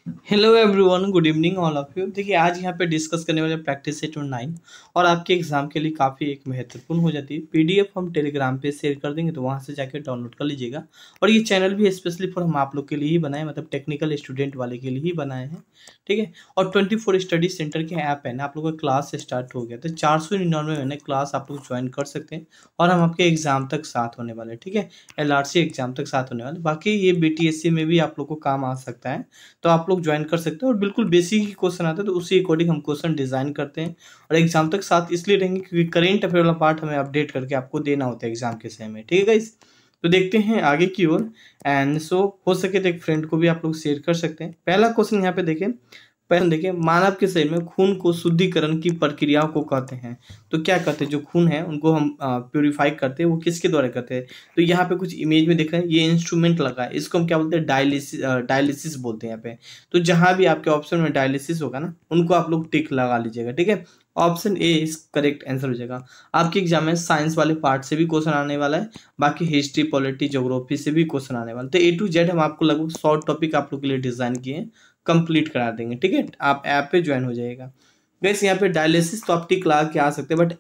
Hello everyone, good evening all of you. देखिए, आज यहाँ पे डिस्कस करने वाले प्रैक्टिस सेट 9 और आपके एग्जाम के लिए काफ़ी एक महत्वपूर्ण हो जाती है। पीडीएफ हम टेलीग्राम पे शेयर कर देंगे, तो वहाँ से जाके डाउनलोड कर लीजिएगा। और ये चैनल भी स्पेशली फॉर हम आप लोग के लिए ही बनाए, मतलब टेक्निकल स्टूडेंट वाले के लिए ही बनाए हैं। ठीक है। और 24 स्टडी सेंटर के ऐप है ना, आप लोग का क्लास स्टार्ट हो गया तो 499 में क्लास आप लोग ज्वाइन कर सकते हैं। और हम आपके एग्जाम तक साथ होने वाले हैं। ठीक है। एलआरसी एग्जाम तक साथ होने वाले, बाकी ये बीटीएससी में भी आप लोग को काम आ सकता है, तो आप लोग ज्वाइन कर सकते हैं। और बिल्कुल बेसिक ही क्वेश्चन आता है, तो उसी अकॉर्डिंग हम क्वेश्चन डिजाइन करते हैं। और एग्जाम तक साथ इसलिए रहेंगे क्योंकि करेंट अफेयर वाला पार्ट हमें अपडेट करके आपको देना होता है एग्जाम के समय में। ठीक है गाइस, तो देखते हैं आगे की ओर। एंड सो हो सके तो एक फ्रेंड को भी आप लोग शेयर कर सकते हैं। पहला क्वेश्चन यहाँ पे देखें। पहले देखिए, मानव के शरीर में खून को शुद्धिकरण की प्रक्रियाओं को कहते हैं। तो क्या कहते हैं, जो खून है उनको हम प्योरीफाई करते हैं, वो किसके द्वारा करते हैं। तो यहाँ पे कुछ इमेज में देख रहे हैं, ये इंस्ट्रूमेंट लगा है, इसको हम क्या बोलते हैं, डायलिसिस। डायलिसिस बोलते हैं यहाँ पे। तो जहां भी आपके ऑप्शन में डायलिसिस होगा ना, उनको आप लोग टिक लगा लीजिएगा। ठीक है। ऑप्शन ए इस करेक्ट आंसर हो जाएगा। आपके एग्जाम में साइंस वाले पार्ट से भी क्वेश्चन आने वाला है, बाकी हिस्ट्री, पॉलिटी, ज्योग्राफी से भी क्वेश्चन आने वाला है। तो ए टू जेड हम आपको लगभग शॉर्ट टॉपिक आप लोग के लिए डिजाइन किए हैं, कंप्लीट करा देंगे। ठीक है, आप ऐप पे ज्वाइन हो जाएगा। गैस यहाँ पे डायलिसिस तो आप टिक लगा के आ सकते हैं, बट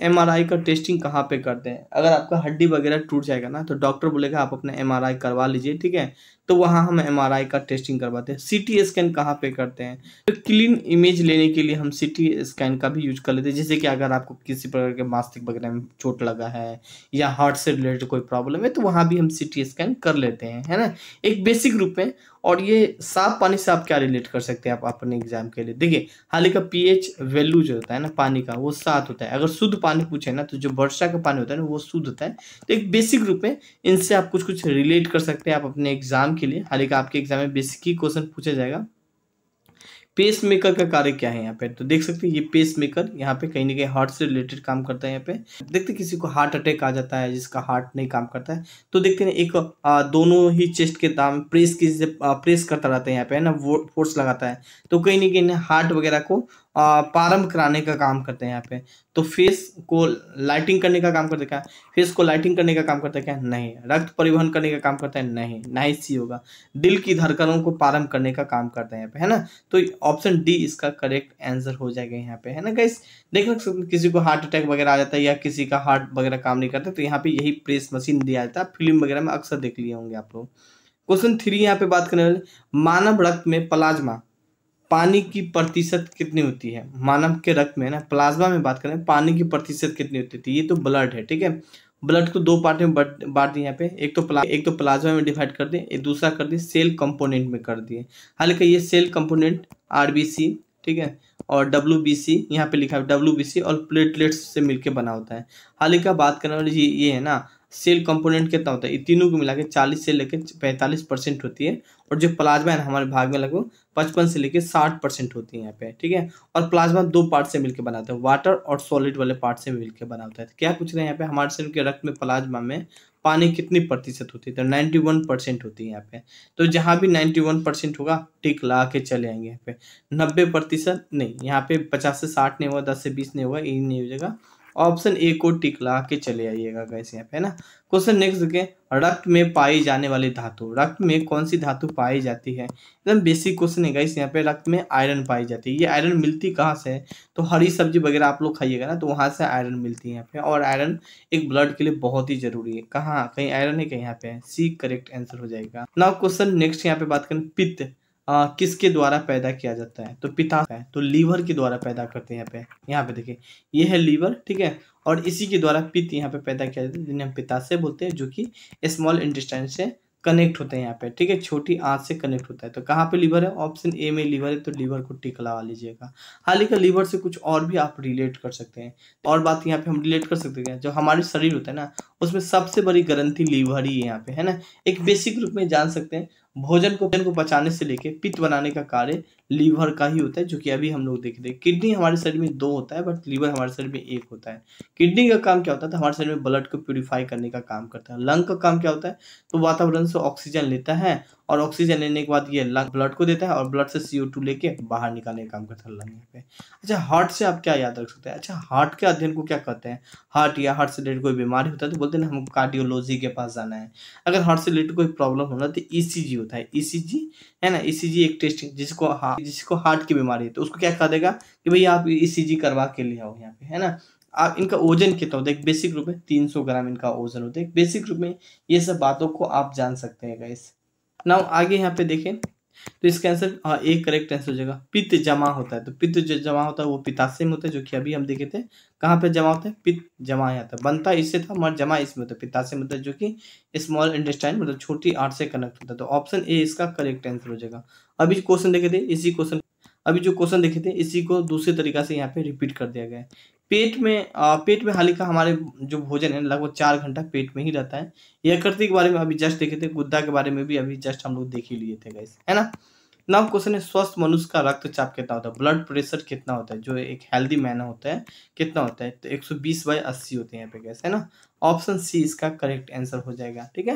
एमआरआई का टेस्टिंग कहाँ पे करते हैं। अगर आपका हड्डी वगैरह टूट जाएगा ना, तो डॉक्टर बोलेगा आप अपना एमआरआई करवा लीजिए। ठीक है, तो वहाँ हम एमआरआई का टेस्टिंग करवाते हैं। सीटी स्कैन कहाँ पे करते हैं, तो क्लीन इमेज लेने के लिए हम सीटी स्कैन का भी यूज कर लेते हैं। जैसे कि अगर आपको किसी प्रकार के मस्तिष्क वगैरह में चोट लगा है या हार्ट से रिलेटेड कोई प्रॉब्लम है, तो वहाँ भी हम सीटी स्कैन कर लेते हैं, है ना, एक बेसिक रूप में। और ये साफ पानी से आप क्या रिलेट कर सकते हैं आप अपने एग्जाम के लिए। देखिए, हाल का पीएच वैल्यू जो होता है ना पानी का, वो 7 होता है। अगर शुद्ध पानी पूछे ना, तो जो वर्षा का पानी होता है ना, वो शुद्ध होता है। तो एक बेसिक रूप में इनसे आप कुछ कुछ रिलेट कर सकते हैं आप अपने एग्जाम के लिए। हाल का आपके एग्जाम में बेसिक ही क्वेश्चन पूछा जाएगा। पेस मेकर का कार्य क्या है यहाँ पे, तो देख सकते हैं ये पेस मेकर यहाँ पे कहीं ना कहीं हार्ट से रिलेटेड काम करता है। यहाँ पे देखते हैं किसी को हार्ट अटैक आ जाता है, जिसका हार्ट नहीं काम करता है, तो देखते हैं एक दोनों ही चेस्ट के दाम प्रेस की प्रेस करता रहता है यहाँ पे, है ना, वो फोर्स लगाता है, तो कहीं ना कहीं हार्ट वगैरह को प्रारंभ कराने का काम करते हैं यहाँ पे। तो फेस को लाइटिंग करने का काम करता है क्या, फेस को लाइटिंग करने का काम करता है क्या, नहीं। रक्त परिवहन करने का काम करता है, नहीं, नाइस सी होगा। दिल की धड़कनों को प्रारंभ करने का काम करता है यहाँ पे, है ना। तो ऑप्शन डी इसका करेक्ट आंसर हो जाएगा यहाँ पे, है ना गाइस। देख सकते हैं किसी को हार्ट अटैक वगैरह आ जाता है या किसी का हार्ट वगैरह काम नहीं करता, तो यहाँ पे यही प्रेस मशीन दिया जाता है। फिल्म वगैरह में अक्सर देख लिए होंगे आप लोग। क्वेश्चन 3 यहाँ पे बात करने वाले, मानव रक्त में प्लाज्मा पानी की प्रतिशत कितनी होती है। मानव के रक्त में ना, प्लाज्मा में बात करें, पानी की प्रतिशत कितनी होती थी। ये तो ब्लड है। ठीक है, ब्लड को दो पार्ट में बांट दिए यहाँ पे, एक तो प्लाज्मा में डिवाइड कर दिए, एक दूसरा कर दिए सेल कंपोनेंट में कर दिए। हालांकि ये सेल कंपोनेंट आरबीसी, ठीक है, और डब्ल्यूबीसी यहाँ पे लिखा है, डब्ल्यूबीसी और प्लेटलेट्स से मिलकर बना होता है। हालांकि बात करने वाली ये है ना, सेल कंपोनेंट कितना होता है, इन तीनों को मिला के 40 से लेकर 45% होती है। और जो प्लाज्मा है हमारे भाग में लगभग 55 से लेकर 60% होती है यहाँ पे। ठीक है, और प्लाज्मा दो पार्ट से मिलकर बनाते हैं, वाटर और सॉलिड वाले पार्ट से मिलकर बना होता है। तो क्या पूछ रहे हैं यहाँ पे, हमारे शरीर के रक्त में प्लाज्मा में पानी कितनी प्रतिशत होती है, तो 91% होती है यहाँ पे। तो जहाँ भी 91% होगा टिक ला के चले आएंगे यहाँ पे। 90% नहीं, यहाँ पे 50 से 60 नहीं होगा, 10 से 20 नहीं होगा, ये नहीं हो जाएगा। ऑप्शन ए को टिक ला के चले आइएगा गाइस यहाँ पे, है ना। क्वेश्चन नेक्स्ट देखें, रक्त में पाई जाने वाली धातु, रक्त में कौन सी धातु पाई जाती है। एकदम बेसिक क्वेश्चन है गाइस। यहाँ पे रक्त में आयरन पाई जाती है। ये आयरन मिलती कहाँ से है, तो हरी सब्जी वगैरह आप लोग खाइएगा ना, तो वहां से आयरन मिलती है यहाँ पे। और आयरन एक ब्लड के लिए बहुत ही जरूरी है। कहाँ, कहीं आयरन है, कहीं यहाँ पे है, सी करेक्ट आंसर हो जाएगा। नाउ क्वेश्चन नेक्स्ट यहाँ पे बात करें, पित्त किसके द्वारा पैदा किया जाता है, तो पिता है, तो लीवर के द्वारा पैदा करते हैं यहाँ पे। यहाँ पे देखिए ये है लीवर, ठीक है, और इसी के द्वारा पित्त यहाँ पे पैदा किया जाता है, जिन्हें हम पित्ताशय बोलते हैं, जो कि स्मॉल इंटेस्टाइन से कनेक्ट होते हैं यहाँ पे। ठीक है, छोटी आंत से कनेक्ट होता है। तो कहाँ पे लीवर है, ऑप्शन ए में लीवर है, तो लीवर को टिक लगा लीजिएगा। हालांकि लीवर से कुछ और भी आप रिलेट कर सकते हैं। और बात यहाँ पे हम रिलेट कर सकते हैं, जो हमारे शरीर होता है ना, उसमें सबसे बड़ी ग्रंथि लीवर ही है यहाँ पे, है ना। एक बेसिक रूप में जान सकते हैं, भोजन को पचाने से लेके पित्त बनाने का कार्य लीवर का ही होता है, जो कि अभी हम लोग देख रहे हैं। किडनी हमारे शरीर में 2 होता है, बट लीवर हमारे शरीर में 1 होता है। किडनी का काम क्या होता है? तो हमारे शरीर में ब्लड को प्यूरिफाई करने का काम करता है। लंग का काम क्या होता है? तो वातावरण से ऑक्सीजन लेता है और ऑक्सीजन लेने के बाद ये लंग ब्लड को देता है और ब्लड से CO2 लेके बाहर निकालने का काम करता है लंग यहाँ पे। अच्छा, हार्ट से आप क्या याद रख सकते हैं? अच्छा, हार्ट के अध्ययन को क्या कहते हैं? हार्ट या हार्ट से रिलेटेड कोई बीमारी होता है तो बोलते हैं ना, हमको कार्डियोलॉजी के पास जाना है। अगर हार्ट से रिलेटेड कोई प्रॉब्लम होना तो ECG होता है, ECG है ना। ECG एक टेस्टिंग, जिसको हार्ट की बीमारी है तो उसको क्या कह देगा कि भैया आप ECG करवा के ले आओ यहाँ पे, है ना। आप इनका ओजन कितना होता है? एक बेसिक रूप में 300 ग्राम इनका ओजन होता है, एक बेसिक रूप में। ये सब बातों को आप जान सकते हैं गाइस। नाउ आगे यहाँ पे देखें तो इसका आंसर एक करेक्ट आंसर हो जाएगा। पित्त जमा होता है, तो पित्त जो जमा होता है वो पित्ताशय में होता है, जो कि अभी हम देखे थे। कहाँ पे जमा होता है? पित्त जमा यहाँ था, बनता इससे था मगर जमा इसमें होता है, पित्ताशय में होता है, जो कि स्मॉल इंटेस्टाइन मतलब छोटी आंत से कनेक्ट होता है। तो ऑप्शन ए इसका करेक्ट आंसर हो जाएगा। अभी क्वेश्चन देखे थे इसी क्वेश्चन अभी जो क्वेश्चन देखे थे इसी को दूसरे तरीका से यहाँ पे रिपीट कर दिया गया है। पेट में हालिका हमारे जो भोजन है लगभग 4 घंटा पेट में ही रहता है। यकृत के बारे में अभी जस्ट देखे थे, गुद्दा के बारे में भी अभी जस्ट हम लोग देख ही लिए थे गाइस, है ना। नाउ क्वेश्चन है, स्वस्थ मनुष्य का रक्तचाप कितना होता है? ब्लड प्रेशर कितना होता है जो एक हेल्दी मैन होता है, कितना होता है? तो 120/80 होते हैं यहाँ पे गैस, है ना। ऑप्शन सी इसका करेक्ट आंसर हो जाएगा। ठीक है,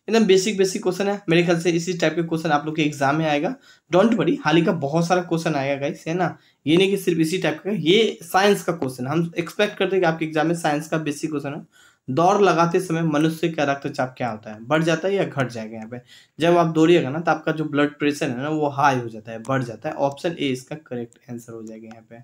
एकदम बेसिक बेसिक क्वेश्चन है। मेरे ख्याल से इसी टाइप के क्वेश्चन आप लोग के एग्जाम में आएगा। डोंट वरी, हाल ही का बहुत सारा क्वेश्चन आएगा गाइस, है ना। ये नहीं कि सिर्फ इसी टाइप का, ये साइंस का क्वेश्चन हम एक्सपेक्ट करते हैं कि आपके एग्जाम में साइंस का बेसिक क्वेश्चन है। दौड़ लगाते समय मनुष्य का रक्तचाप क्या होता है? बढ़ जाता है या घट जाएगा? यहाँ पे जब आप दौड़िएगा ना तो आपका जो ब्लड प्रेशर है ना वो हाई हो जाता है, बढ़ जाता है। ऑप्शन ए इसका करेक्ट आंसर हो जाएगा यहाँ पे।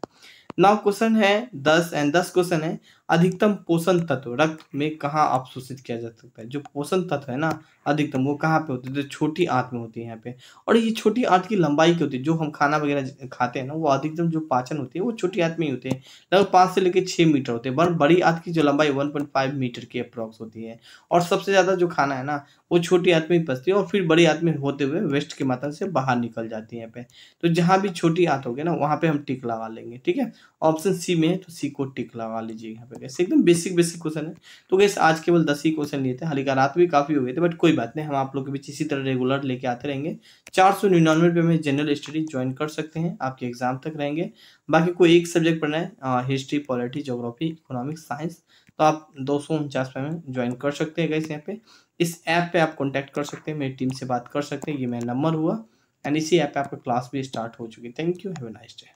नाउ क्वेश्चन है 10 क्वेश्चन है, अधिकतम पोषण तत्व रक्त में कहाँ अवशोषित किया जा सकता है? जो पोषण तत्व है ना अधिकतम, वो कहाँ पे होते हैं? तो छोटी आंत में होती है यहाँ पे। और ये छोटी आंत की लंबाई क्या होती है? जो हम खाना वगैरह खाते हैं ना वो अधिकतम जो पाचन होती है वो छोटी आंत में ही होती है। लगभग 5 से लेकर 6 मीटर होते हैं। बड़ी आंत की जो लंबाई 1.5 मीटर की अप्रॉक्स होती है। और सबसे ज्यादा जो खाना है ना वो छोटी आंत में ही पचती है और फिर बड़ी आंत में होते हुए वेस्ट के माध्यम से बाहर निकल जाती है यहाँ पे। तो जहां भी छोटी आंत होगी ना वहां पे हम टिक लगा लेंगे। ठीक है, ऑप्शन सी में है तो सी को टिक लगा लीजिए यहाँ पे। कैसे एकदम बेसिक बेसिक क्वेश्चन है। तो गैस आज केवल 10 ही क्वेश्चन लिए थे, हालांकि रात भी काफी हो गए थे, बट कोई बात नहीं, हम आप लोग के बीच इसी तरह रेगुलर लेके आते रहेंगे। 499 में जनरल स्टडी ज्वाइन कर सकते हैं, आपके एग्जाम तक रहेंगे। बाकी कोई एक सब्जेक्ट पढ़ना है, history, polity, geography, economics, science, तो आप 249 में ज्वाइन कर सकते हैं गाइस। यहाँ पे इस ऐप पे आप कांटेक्ट कर सकते हैं, मेरी टीम से बात कर सकते हैं, ये मेरा नंबर हुआ। एंड इसी ऐप पे आपका क्लास भी स्टार्ट हो चुकी है। Thank you, have a nice day.